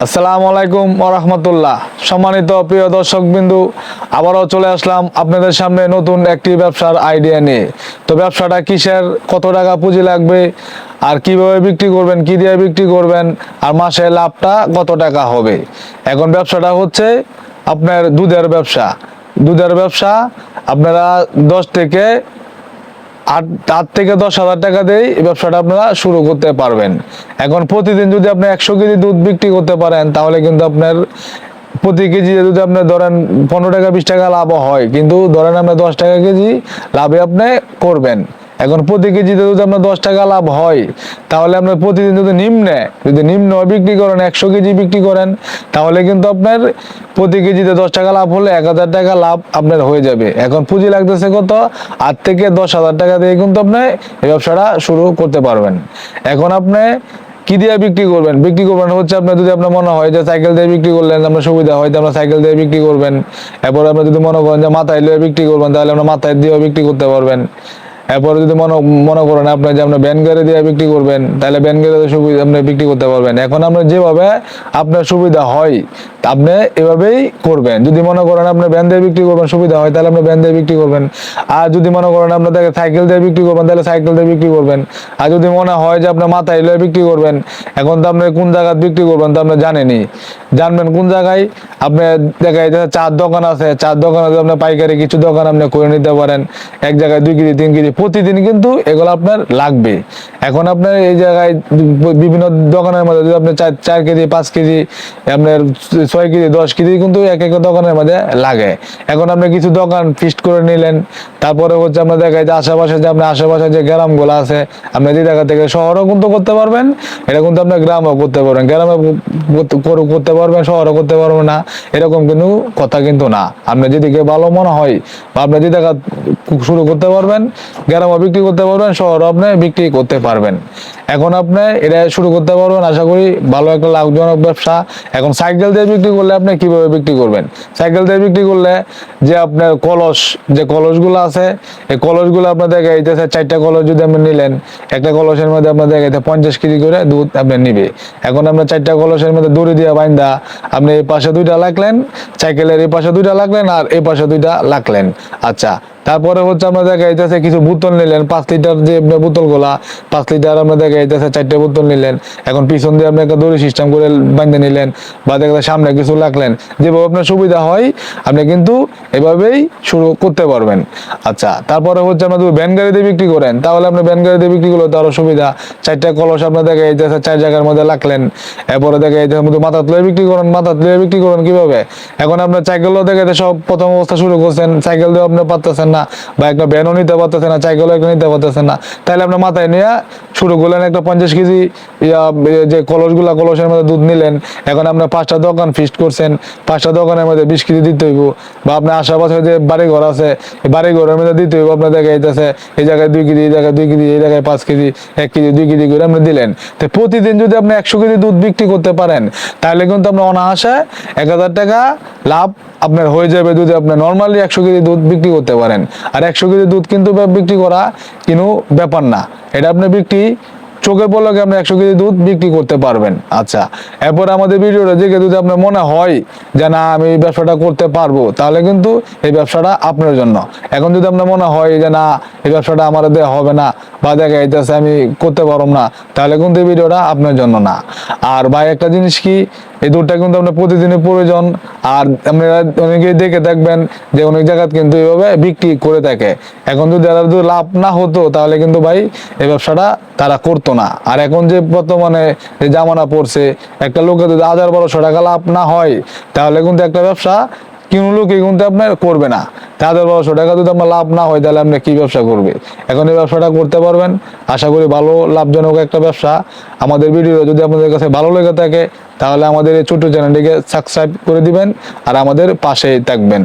আসসালামু আলাইকুম ওয়া রাহমাতুল্লাহ। সম্মানিত প্রিয় দর্শকবিন্দু, আবারও চলে আসলাম আপনাদের সামনে নতুন একটি ব্যবসার আইডিয়া নিয়ে। তো ব্যবসাটা কিসের, কত টাকা পুঁজি লাগবে, আর কিভাবে বিক্রি করবেন, কি দিয়ে বিক্রি করবেন, আর মাসে লাভটা কত টাকা হবে। এখন ব্যবসাটা হচ্ছে আপনার দুধের ব্যবসা। আপনারা 8 থেকে 10 হাজার টাকা দিয়ে এই ব্যবসাটা আপনারা শুরু করতে পারবেন। এখন প্রতিদিন যদি আপনি 100 কেজি দুধ বিক্রি করতে পারেন, তাহলে কিন্তু আপনার প্রতি কেজি যদি আপনি ধরেন 15 টাকা 20 টাকা লাভ হয়, কিন্তু ধরেন আপনি 10 টাকা কেজি লাভে আপনি করবেন। এখন প্রতি কেজিতে যদি আপনার 10 টাকা লাভ হয়, তাহলে আপনার প্রতিদিন যদি নিম্ন বিক্রি করেন, 100 কেজি বিক্রি করেন, তাহলে কিন্তু আপনার প্রতি কেজিতে 10 টাকা লাভ হলে 1000 টাকা লাভ আপনার হয়ে যাবে। এখন পুঁজি লাগতেছে কত? 8 থেকে 10 হাজার টাকা দিয়ে কিন্তু আপনি এই ব্যবসাটা শুরু করতে পারবেন। এখন আপনি কি দিয়ে বিক্রি করবেন হচ্ছে, আপনার যদি আপনার মনে হয় যে সাইকেল দিয়ে বিক্রি করলেন আপনার সুবিধা হয়, আপনার সাইকেল দিয়ে বিক্রি করবেন। এরপর আপনি যদি মনে করেন যে মাথায় লিয়ে বিক্রি করবেন, তাহলে আপনার মাথায় দিয়েও বিক্রি করতে পারবেন। এরপরে যদি মনে করেন আপনি যে আপনার ভ্যান গাড়ি দিয়ে বিক্রি করবেন, তাহলে ভ্যান গাড়িতে সুবিধা আপনি বিক্রি করতে পারবেন। এখন আপনার যেভাবে আপনার সুবিধা হয় আপনি এভাবেই করবেন। যদি মনে করেন আপনি ভ্যান দিয়ে বিক্রি করবেন সুবিধা হয়, তাহলে আপনি ভ্যান দিয়ে বিক্রি করবেন। আর যদি মনে করেন আপনাদের সাইকেল দিয়ে বিক্রি করবেন, তাহলে সাইকেল দিয়ে বিক্রি করবেন। আর যদি মনে হয় যে আপনার মাথায় লয়ে বিক্রি করবেন, এখন তো আপনি কোন জায়গায় বিক্রি করবেন তো আপনি জানবেন কোন জায়গায়। আপনি দেখা যায় চার দোকান আছে, চার দোকানে আপনি পাইকারি কিছু দোকান আপনি করে নিতে পারেন। এক জায়গায় 2 কেজি 3 কেজি প্রতিদিন কিন্তু এগুলো আপনার লাগবে। এখন আপনার এই জায়গায় বিভিন্ন দোকানের মধ্যে যদি আপনি 4 কেজি 5 কেজি আপনার 6 কেজি 10 কেজি কিন্তু এক এক দোকানের মধ্যে লাগে। এখন আপনি কিছু দোকান ফিক্সড করে নিলেন। তারপরে হচ্ছে আপনার দেখা যায় আশেপাশে যে গ্রামগুলো আছে, আপনি যে জায়গা থেকে শহরও কিন্তু করতে পারবেন, এটা কিন্তু আপনার গ্রামও করতে পারবেন। গ্রামে করতে পারবেন, শহরও করতে পারবেন না, এরকম কিন্তু কথা কিন্তু না। আপনি যেদিকে ভালো মনে হয় বা আপনি যে জায়গা শুরু করতে পারবেন, গ্রামও বিক্রি করতে পারবেন, শহরও আপনি বিক্রি করতে পারবেন। এখন আপনি এটা শুরু করতে পারবেন, আশা করি ভালো একটা লাভজনক ব্যবসা। এখন সাইকেল দিয়ে বিক্রি করলে আপনি কিভাবে বিক্রি করবেন? সাইকেল দিয়ে বিক্রি করলে যে আপনার কলসগুলো আছে, এই কলসগুলো আপনার দেখা যাইতেছে 4টা কলস যদি আপনি নিলেন, একটা কলসের মধ্যে আপনার দেখা যাইতে 50 কেজি করে দুধ আপনি নিবে। এখন আপনার 4টা কলসের মধ্যে দড়ি দিয়ে বাইন্দা আপনি এই পাশে 2টা লাগলেন, সাইকেলের এই পাশে 2টা লাগলেন, আর এই পাশে 2টা লাগলেন। আচ্ছা, তারপরে হচ্ছে আমরা দেখা যাইতেছে কিছু বোতল নিলেন, 5 লিটার যে বোতল গুলা, 5 লিটার আমরা দেখা যাইতেছে 4টে বোতল নিলেন। এখন পিছন দিয়ে আপনি একটা দড়ি সিস্টেম করে বাঁধে নিলেন, বা দেখা সামনে কিছু লাগলেন, যেভাবে আপনার সুবিধা হয় আপনি কিন্তু এভাবেই শুরু করতে পারবেন। আচ্ছা, তারপরে হচ্ছে আমরা যদি ভ্যান গাড়ি দিয়ে বিক্রি করেন, তাহলে আপনি ভ্যান গাড়ি দিয়ে বিক্রি করলে তো আরো সুবিধা। 4টা কলস আপনার দেখা যাইতেছে 4 জায়গার মধ্যে লাগলেন। এরপরে দেখা যাইতেছে মাথা তুলে বিক্রি করেন কিভাবে? এখন আপনার সাইকেলও দেখা যাচ্ছে সব প্রথম অবস্থা শুরু করছেন, সাইকেল দিয়ে আপনি পারতেছেন না, বা একটা ভ্যানও নিতে পারতেছেন না, সাইকেলও একটা নিতে পারতেছেন না, তাহলে আপনার মাথায় নিয়ে শুরু করলেন একটা 50 কেজি যে কলসের মধ্যে দুধ নিলেন। এখন আপনার 5টা দোকান ফিক্সড করছেন, 5টা দোকানের মধ্যে 20 কেজি দিতে হইব, বা আপনার আশেপাশে যে বাড়ি ঘর আছে এই বাড়ি ঘরের মধ্যে দিতে হইব। আপনার দেখা যাইতেছে এই জায়গায় 2 কেজি, এই জায়গায় 2 কেজি, এই জায়গায় 5 কেজি, 1 কেজি 2 কেজি করে আপনি দিলেন। তো প্রতিদিন যদি আপনি 100 কেজি দুধ বিক্রি করতে পারেন, তাহলে কিন্তু আপনার অনায়াসে 1000 টাকা লাভ আপনার হয়ে যাবে। যদি আপনি নর্মালি 100 কেজি দুধ বিক্রি করতে পারেন, আর 100 কেজি দুধ কিন্তু বিক্রি করা কোনো ব্যাপার না, এটা আপনি চোখের পলকে আপনি 100 কেজি দুধ বিক্রি করতে পারবেন। আচ্ছা, এরপর আমাদের ভিডিওটা দেখে যদি আপনার মনে হয় যে না আমি এই ব্যবসাটা করতে পারবো, তাহলে কিন্তু এই ব্যবসাটা আপনার জন্য। এখন যদি আপনার মনে হয় যে না এই ব্যবসাটা আমার দেওয়া হবে না, বা দেখা যাইতেছে আমি করতে পারবো না, তাহলে কিন্তু এই ভিডিওটা আপনার জন্য না। আর ভাই একটা জিনিস কি, এই দুধটা কিন্তু আপনার প্রতিদিনের প্রয়োজন। আর আপনারা অনেকেই দেখে থাকবেন যে অনেক জায়গায় কিন্তু এইভাবে বিক্রি করে থাকে। এখন যদি লাভ না হতো, তাহলে কিন্তু ভাই এই ব্যবসাটা তারা করতো না। আর এখন যে বর্তমানে যে জামানা পড়ছে, একটা লোকে যদি 1000-1200 টাকা লাভ না হয়, তাহলে কিন্তু একটা ব্যবসা কোনো লোকে কিন্তু আপনার করবে না। 1000-1200 টাকা যদি আপনার লাভ না হয়, তাহলে আপনি কি ব্যবসা করবে? এখন এই ব্যবসাটা করতে পারবেন, আশা করি ভালো লাভজনক একটা ব্যবসা। আমাদের ভিডিও যদি আপনাদের কাছে ভালো লেগে থাকে, তাহলে আমাদের এই ছোট্ট চ্যানেলটিকে সাবস্ক্রাইব করে দিবেন, আর আমাদের পাশেই থাকবেন।